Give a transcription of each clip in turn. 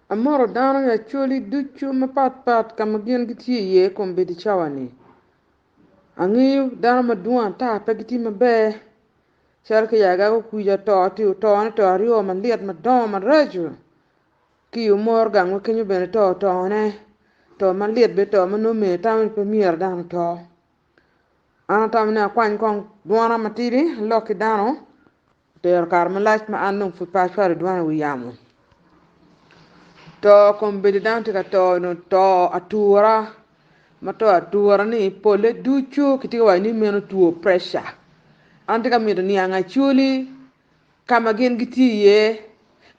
Amoro dano ya choli duchu mapat kama gin giti ye kombe di chawani. Angiyu dano maduan ta pegiti mabe. Sharka yaga ko kuja to ane to ariyo man liat madon man raju. Ki umor gang wa kenyu bene to ane. To man liat be to man nume tamin pe mier dano to. Ana tamin kwany kong duana matiri loki dano. Ter kar malach ma anung fu pashwari duana wiyamu. To kombedi dan tika to no to atura ma to atura ni pole duchu kiti wa ni meno tuo pressure antika mi ni anga chuli kama gen giti ye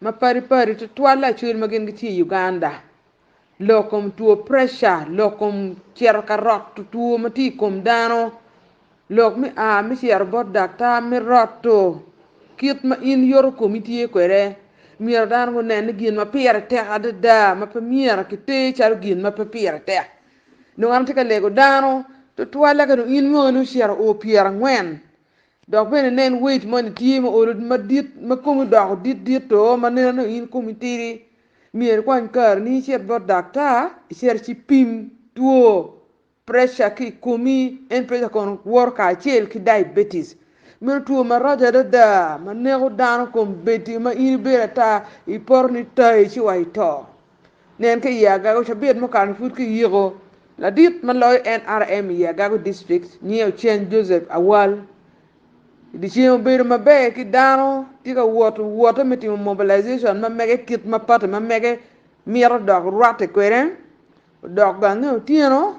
ma pari to twala chuli ma gen giti Uganda lokom tuo pressure lokom cher karot tuo mati kom dano lok mi a mi cher bot dakta mi rotto kit ma in yor komiti kwere mier dan go nen gin ma pier te adada ma pe mier ki te char gin ma pe pier te no am te ka lego dano to twala ka no in mo no share o pier ngwen dok bene nen wait mon ti mo o ma dit ma ko dok dit to ma ne no in komitiri mier kwan kar ni chet bot dakta cher chi pim tuo pressure ki kumi en pressure kon worka chel ki diabetes min tuo ma raja da ma nego dano kom beti ma ini bera ta I porni ta I chi wai to nen ke ya ga ko bet mo kan fut ki yigo la dit ma loy NRM ya ga district ni o chen Joseph awal di chi o ber ma be ki dano ti ka woto meti mobilization ma mege kit ma pat ma mege miero dog rate kweren dog ga no tieno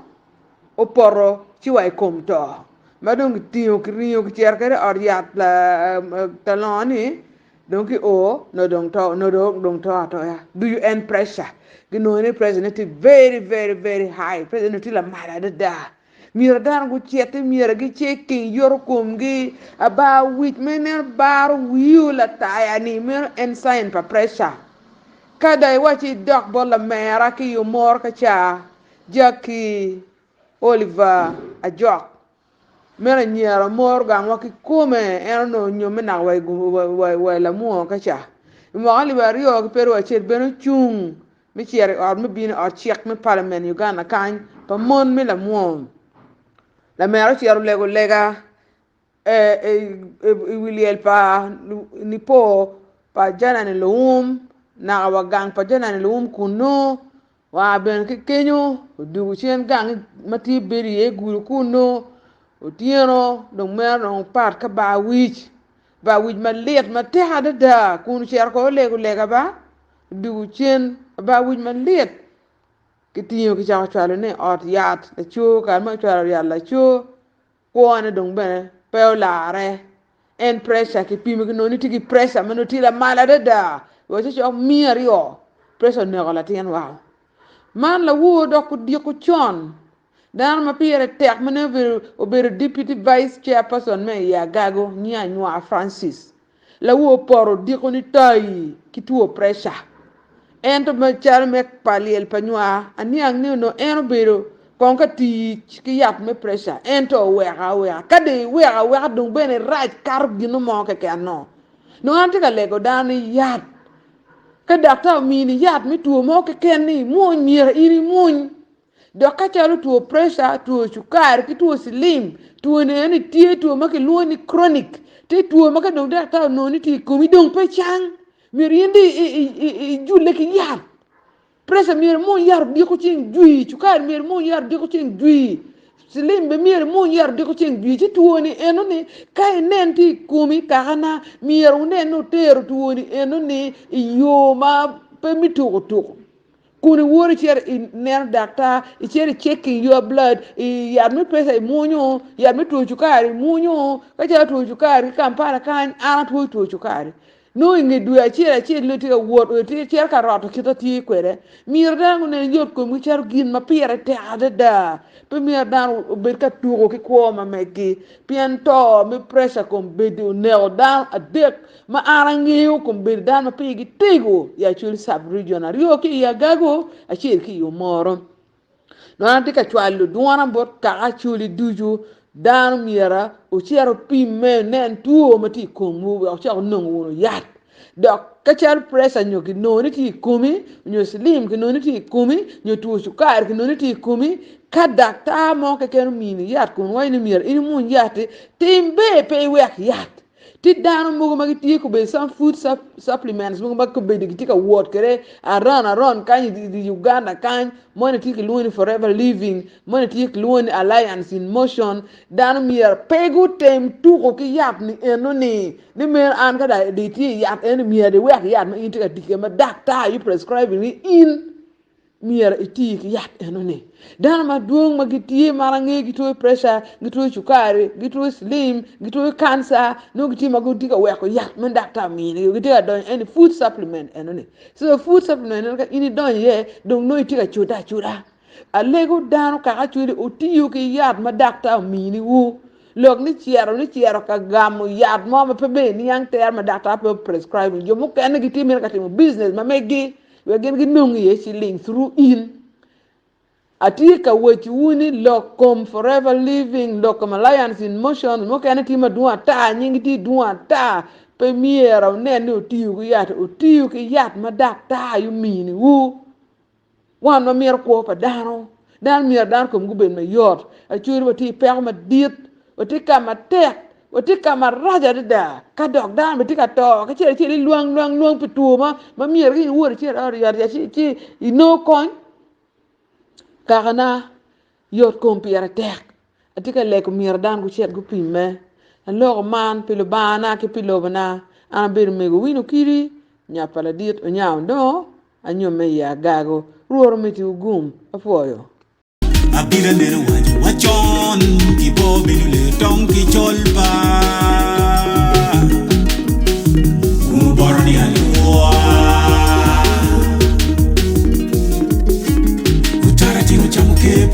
o porro ci way kom to ma dong tiyo ki riyo ki cerkere or yat la taloni donc o no dong to ato ya do you end pressure gino ni president very high president la mala da mira dan go ciete mira gi checking yor kom gi aba wit menen bar wiu la taya ni mer en sign pa pressure kada I wachi dok bola mera ki yo mor ka cha jaki Oliver ajok mera nyera mor gang wa ki kume eno nyomi na wai la muo ka cha mo Aliba rio ki pero achet beno chung mi chiere or mi bin or chiek mi parliament Uganda kan pa mon mi la muo la mera chiero lego lega wiliel pa ni po pa jana ni loum na wa gang pa jana ni loum kuno wa ben ke kenyo du chen gang mati beri e guru kuno o tieno dong mer dong part ka ba wij ma let ma te hada da kun cher ko lego lega ba du chen ba wij ma let ke tiyo ki cha chalo ne ot yat la chu ka ma chalo ya la chu ko ane dong bene pe la re en pressure ki pimi ki no ni tigi pressure mano ti la mala da wo che cho mi rio pressure ne ko la tien wow man la wo do ko di ko chon dan ma pire tek mene ober deputy vice chairperson me ya gago nya nywa Francis la wo poro di ko ni tai ki tuo pressure ento ma char me paliel panywa ani ang ni no eno bero kon ka ti ki yap me pressure ento wera kade wera dung bene right kar gino mo ke no no anti ka lego dan yat ka dakta mini yat mi tuo mo ke ni mo mier ini mo do ka chalo tuo pressure tuo sukar ki tuo slim tuo ne ni tie tuo ma ke luo ni chronic te tuo ma ka dong dakta no ni ti ko mi dong pe chang mier yindi julle ki yat pressure mier mo yar di ko chin jui sukar mier mo yar di ko chin jui slim be mier mo yar di ko chin jui ti tuo ni eno ni kai nen ti kumi kana mier une no ter tuo ni eno ni yo ma pe mi to kuni wori cher ner doctor cher checking your blood yar mi pesa munyo yar mi to chukari munyo ka ja to chukari kampara kan ana to chukari no ngi du cher le te wot te cher ka roto kita ti kwere mir dangu ne yot ko mi cher gin ma pire te ada pe mir dan ber ka tugo ki ko ma meki pien to mi pressure kom bedu ne dan adek ma arangiu kom ber dan ma pigi tego ya chul sub regional rio ki ya gago a cher ki yo moro no anti ka chwalu duwana bot ka chuli duju dan mira o chero pimme nen tuo mati ko mu o chero nongo wono yat dok kachal pressure nyo ki no ni ti kumi nyo slim ki no ni ti kumi nyo tu sukar ki no ni ti kumi ka dakta mo ke ken mini yat kun wai ni mir ini mun yat timbe pe wek yat ti dano mugo magi ti ko be some food supplements mugo magi ko be di ka word kere aron kan di Uganda kan money ti ki luoni forever living money ti ki luoni alliance in motion dano mir pegu tem tu ko ki yat ni eno ni mer an ka da di ti yat en mir de wek yat ma inti ka di ma doctor you prescribing in mier iti ki yat eno ne dan ma duong ma giti marange gitu pressure gitu sukari gitu slim gitu cancer no giti ma giti ka we ko yat man doctor mi ne giti ka don any food supplement eno ne so food supplement ka ini don ye don no iti ka chuda alego dan ka chudi oti ki yat ma doctor mi ni wu lok ni chiero ka gam yat mo ma pebe ni yang ter ma doctor pe prescribe yo mo kan giti mer ka timo business ma megi we gen gi nong ye chi link through in atika wechi wuni lokom forever living lokom alliance in motion mo kan ti ma duwa ta nyingi ti duwa ta pe miera ne no tiu ki yat ma dak ta yu mini wu wan ma mier ko pa dano dan mier dan ko nguben ma yot a churi wati pe ma dit wati ka ma tek wati ka ma raja da ka dok dan wati ka to ka chere luang pitu ma mier gi wor chere ar yar ya chi ino kon ka kana yot kom pier tek ati ka le ko mier dan ku chet gu pimme lo man pilo bana ke pilo bana an ber me go wino kiri nya pala dit o nya ndo anyo me ya gago ruoro meti ugum afoyo abira nero wachon ibo binule tong ki cholba uborni alwa utara tino chamuke